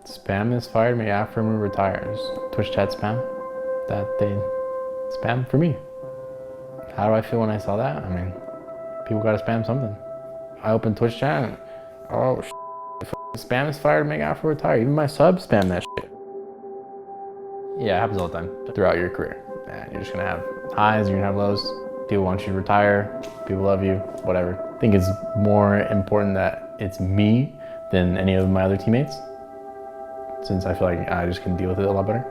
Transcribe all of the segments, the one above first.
Spam is fired, may Aphromoo retires. Twitch chat spam that they spam for me. How do I feel when I saw that? I mean, people gotta spam something. I opened Twitch chat and, oh, spam is fired, make Aphro retire. Even my subs spam that shit. Yeah, it happens all the time throughout your career. And you're just gonna have highs, you're gonna have lows. People want you to retire, people love you, whatever. I think it's more important that it's me than any of my other teammates, since I feel like I just can deal with it a lot better.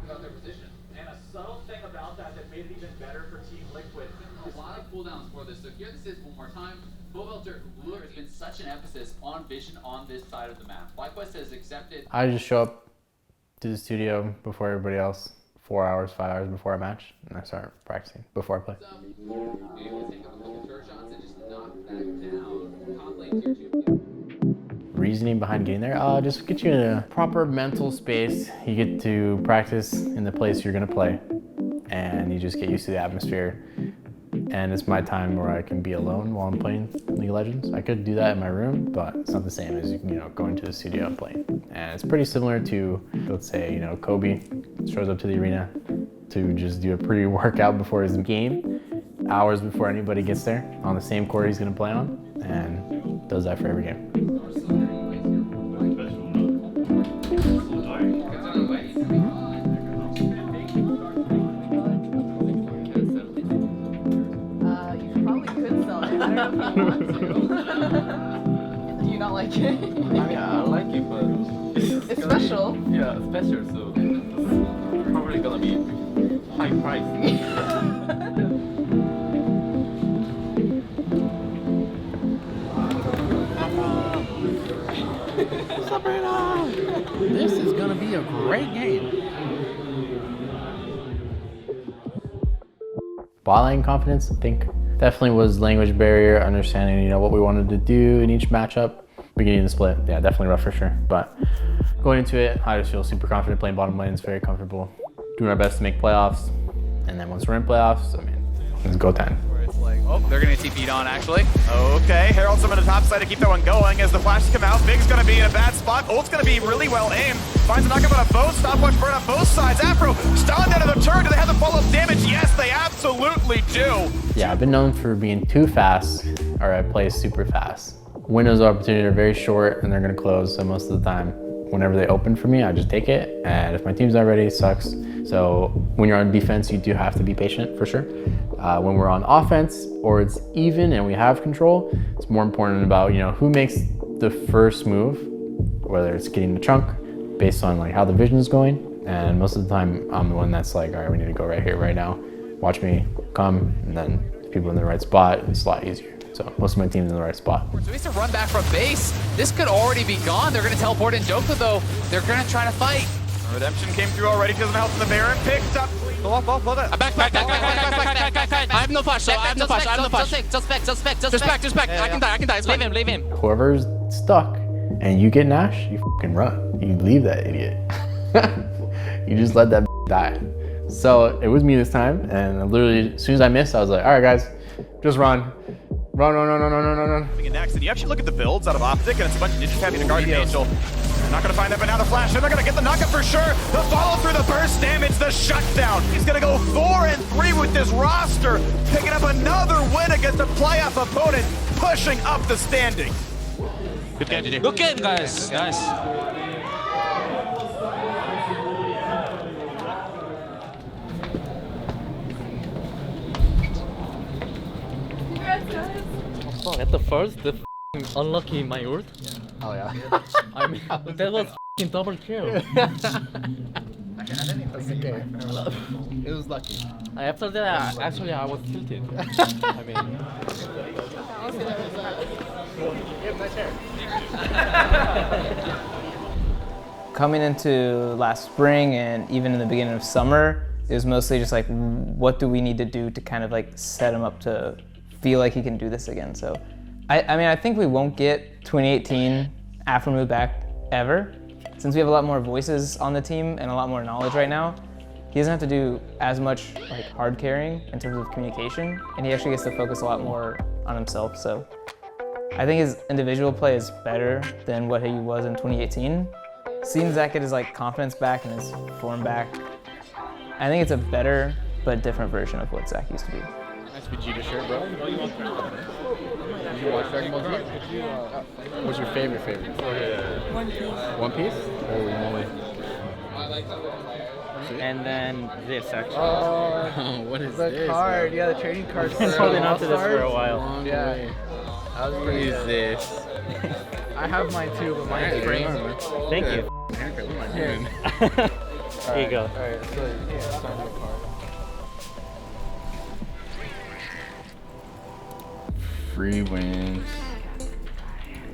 About their position. And a subtle thing about that that made it even better for Team Liquid. A lot of cooldowns for this, so here this is one more time. Bovelter has been such an emphasis on vision on this side of the map. FlyQuest has accepted. I just show up to the studio before everybody else, 4 hours, 5 hours before a match, and I start practicing before I play. Be able to take a couple of shots and just knock that down. Top lane tier 2. Reasoning behind getting there, just get you in a proper mental space. You get to practice in the place you're gonna play, and you just get used to the atmosphere. And it's my time where I can be alone while I'm playing League of Legends. I could do that in my room, but it's not the same as going to the studio and playing. And it's pretty similar to, let's say, Kobe shows up to the arena to just do a pre-workout before his game, hours before anybody gets there, on the same court he's gonna play on, and does that for every game. I don't know if you want to. Do you not like it? I mean, I like it, but it's special. Yeah, special, so it's probably gonna be high price. This is gonna be a great game. Bot lane confidence, I think, definitely was language barrier, understanding, what we wanted to do in each matchup. Beginning of the split, yeah, definitely rough for sure. But going into it, I just feel super confident playing bottom lanes, very comfortable, doing our best to make playoffs. And then once we're in playoffs, I mean, it's go time. It's like, oh, they're gonna get TP'd on actually. Okay, Herald's on the top side to keep that one going as the flashes come out. Big's gonna be in a bad spot. Ult's gonna be really well aimed. Finds a knockup on a both. Stopwatch burn on both sides. Aphro stunned out of the turn. Do they have the follow-up damage? Yes, they absolutely do. Yeah, I've been known for being too fast, or I play super fast. Windows of opportunity are very short and they're gonna close, so most of the time, whenever they open for me, I just take it, and if my team's not ready, it sucks. So when you're on defense, you do have to be patient, for sure. When we're on offense, or it's even and we have control, it's more important about, who makes the first move, whether it's getting the chunk, based on how the vision is going. And most of the time, I'm the one that's like, all right, we need to go right here, right now. Watch me come, and then if people in the right spot, it's a lot easier. So most of my team's in the right spot. So he has to run back from base. This could already be gone. They're going to teleport in Doka, though. They're going to try to fight. Redemption came through already. Doesn't help the Baron. Picked up. Back. I have no flash, so I have no flash. Just back. I can die. Leave him. Whoever's stuck and you get Nash, you fucking run. You leave that idiot. You just let that die. So it was me this time, and literally as soon as I missed, I was like, all right guys, just run. Run. Next, and you actually look at the builds out of Optic, and it's a bunch of Ninjas having a Guardian Angel. They're not going to find that, but now the flash, and they're going to get the knockup for sure. The follow through, the burst damage, the shutdown. He's going to go 4-3 with this roster, picking up another win against a playoff opponent, pushing up the standing. Good game, GG. Good game, guys. Oh, at the first, the unlucky my ult. Oh yeah. I mean, that was double kill. That's okay. It was lucky. After that, actually, I was tilted. I mean, Coming into last spring and even in the beginning of summer, it was mostly just what do we need to do to kind of set him up to feel like he can do this again. So, I think we won't get 2018 Aphromoo back ever, since we have a lot more voices on the team and a lot more knowledge right now. he doesn't have to do as much like hard carrying in terms of communication, and he actually gets to focus a lot more on himself. So I think his individual play is better than what he was in 2018. Seeing Zach get his like confidence back and his form back, I think it's a better but different version of what Zach used to be. Nice Vegeta shirt, bro. Did you watch Dragon Ball Z? What's your favorite? One Piece. One Piece? Holy moly. And then this actually. Oh, what is The this? card, Bro? yeah, the trading card. I've been holding on to this for a while. Long Yeah. way. That was What pretty is good. this? I have mine too, but mine's framed. Thank you. Haircut, what am I doing? There you go. Alright, so yeah, sign the card. Free wins.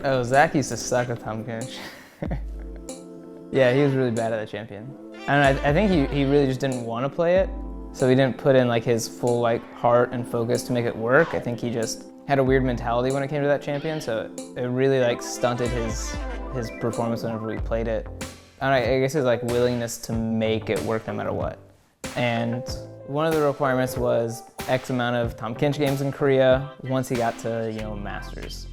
Oh, Zach used to suck with Tom Kinch. Yeah, he was really bad at the champion. I don't know, I think he really just didn't want to play it, so he didn't put in like his full like heart and focus to make it work. I think he just had a weird mentality when it came to that champion, so it really like stunted his performance whenever we played it. I don't know, I guess his like willingness to make it work no matter what. And one of the requirements was X amount of Tom Kinch games in Korea once he got to, you know, Masters.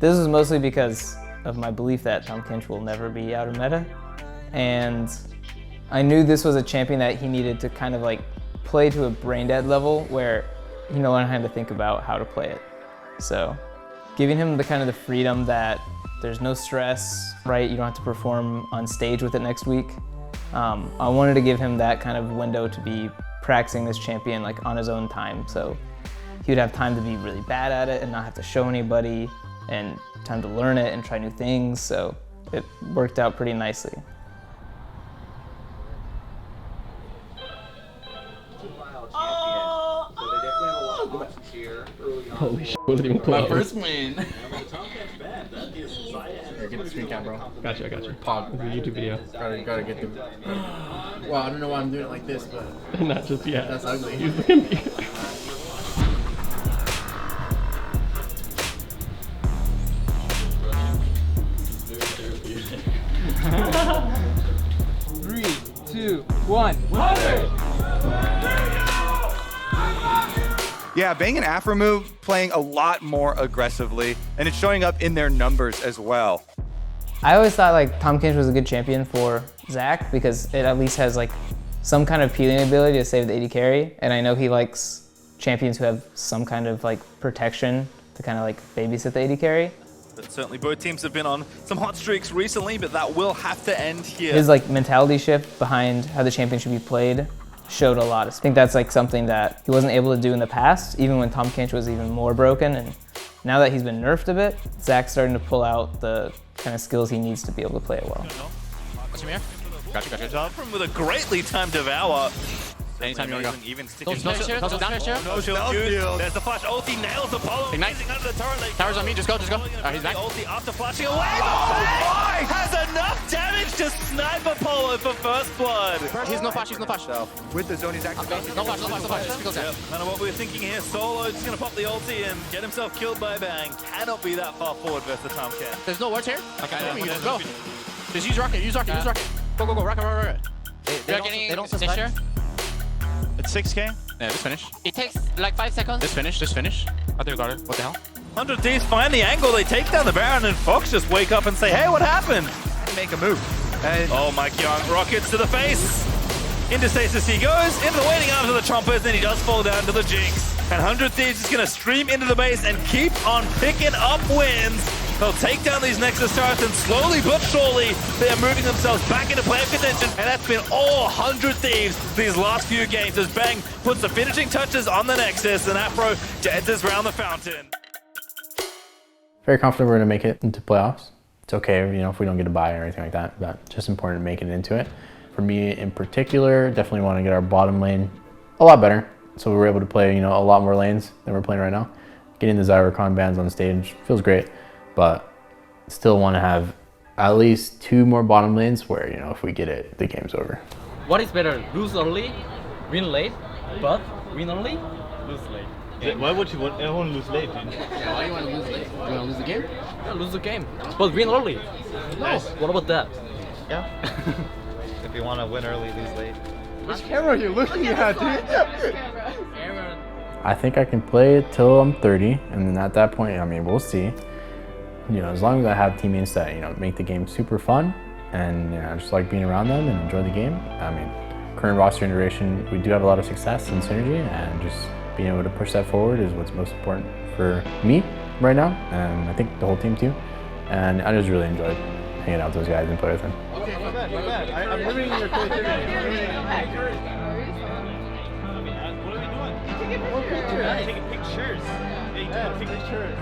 This was mostly because of my belief that Tom Kinch will never be out of meta. And I knew this was a champion that he needed to kind of like play to a brain dead level where he no longer had to think about how to play it. So giving him the kind of the freedom that there's no stress, right? You don't have to perform on stage with it next week. I wanted to give him that kind of window to be practicing this champion like on his own time. So he would have time to be really bad at it and not have to show anybody, and time to learn it and try new things. So it worked out pretty nicely. Holy shit, wasn't even close. My first win. Here, get the screen cap, bro. Gotcha, I got you. Pog. It's a YouTube video. Gotta get the... Well, I don't know why I'm doing it like this, but Not just yet. that's ugly. Use the Wimpy. 3, 2, 1. Yeah, Bang and Aphromoo playing a lot more aggressively, and it's showing up in their numbers as well. I always thought like Tom Kinch was a good champion for Zach because it at least has like some kind of healing ability to save the AD carry, and I know he likes champions who have some kind of like protection to kind of like babysit the AD carry. But certainly both teams have been on some hot streaks recently, but that will have to end here. His like mentality shift behind how the champion should be played showed a lot. I think that's like something that he wasn't able to do in the past, even when Tom Kinch was even more broken. And now that he's been nerfed a bit, Zach's starting to pull out the kind of skills he needs to be able to play it well. Gotcha. Job from with a greatly timed devour. Anytime you want to go. Even Go down here. no shield used. There's the flash ulti, nails Apollo. Ignite. Using under the turret. Tower's on me, just go. He's back. Ulti after flashing away. Has enough damage to snipe Apollo for first blood. He's no flash. With the zone, he's actually No flash. Just goes down. Kind of what we were thinking here. Solo just gonna pop the ulti and get himself killed by Bang. Cannot be that far forward versus the Tom Ken. There's no words here. Okay, just go. Just use rocket. Go. Rocket. They don't suspect. It's 6K. Yeah, just finish. It takes like 5 seconds. Just finish. I think we got it. What the hell? 100 Thieves find the angle. They take down the Baron, and Fox just wake up and say, "Hey, what happened?" And make a move. And oh, Mike Young, rockets to the face. Into stasis he goes, into the waiting arms of the Chompers, then he does fall down to the Jinx. And 100 Thieves is going to stream into the base and keep on picking up wins. They'll take down these Nexus turrets, and slowly but surely, they are moving themselves back into player contention. And that's been all 100 Thieves these last few games as Bang puts the finishing touches on the Nexus, and Afro enters round the fountain. Very confident we're going to make it into playoffs. It's okay, you know, if we don't get a bye or anything like that, but just important to make it into it. For me in particular, definitely want to get our bottom lane a lot better. So we were able to play, you know, a lot more lanes than we're playing right now. Getting the Zyrocon bands on stage feels great, but still want to have at least 2 more bottom lanes where, you know, if we get it, the game's over. What is better? Lose early, win late, but win early, lose late. Yeah, why would you want everyone lose late? Dude? Yeah, why do you want to lose late? You want to lose the game? Yeah, lose the game, but win early. No, what about that? Yeah. if you want to win early, lose late. Which camera are you looking at, dude? I think I can play till I'm 30, and then at that point, I mean, we'll see. You know, as long as I have teammates that, you know, make the game super fun, and you know, just like being around them and enjoy the game. I mean, current roster integration, we do have a lot of success and synergy, and just being able to push that forward is what's most important for me right now, and I think the whole team too. And I just really enjoyed hanging out with those guys and play with them. Okay, my bad. I'm limiting your creativity. What are we doing? Taking pictures. Yeah, taking pictures.